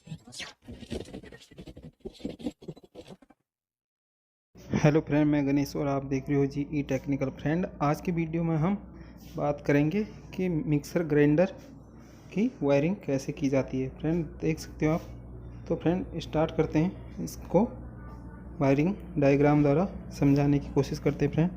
Hello friend, मैं गणेश और आप देख रहे हो जी ई टेक्निकल फ्रेंड। आज की वीडियो में हम बात करेंगे कि मिक्सर ग्राइंडर की वायरिंग कैसे की जाती है। फ्रेंड देख सकते हो आप। तो फ्रेंड स्टार्ट करते हैं, इसको वायरिंग डायग्राम द्वारा समझाने की कोशिश करते हैं फ्रेंड।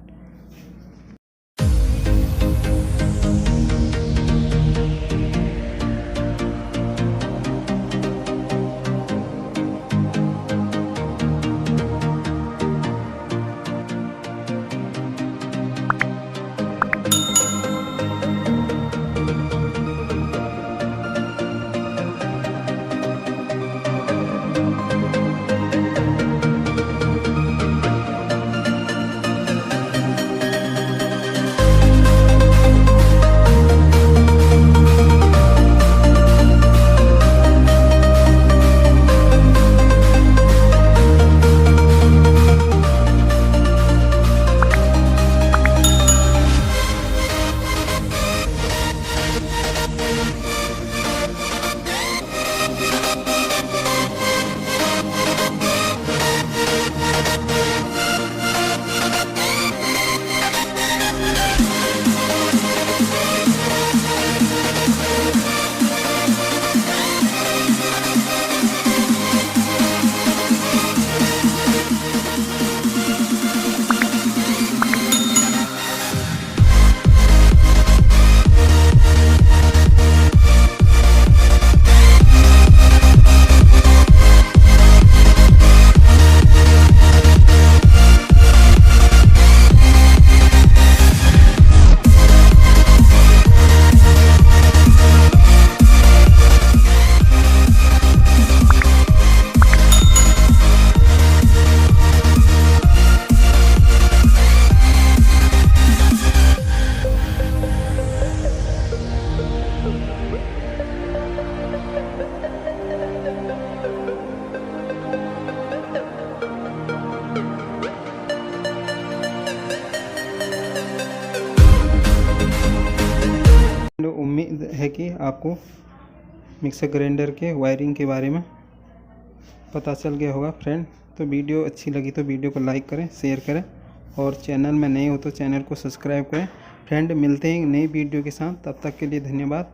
उम्मीद है कि आपको मिक्सर ग्राइंडर के वायरिंग के बारे में पता चल गया होगा फ्रेंड। तो वीडियो अच्छी लगी तो वीडियो को लाइक करें, शेयर करें और चैनल में नए हो तो चैनल को सब्सक्राइब करें। फ्रेंड मिलते हैं नई वीडियो के साथ, तब तक के लिए धन्यवाद।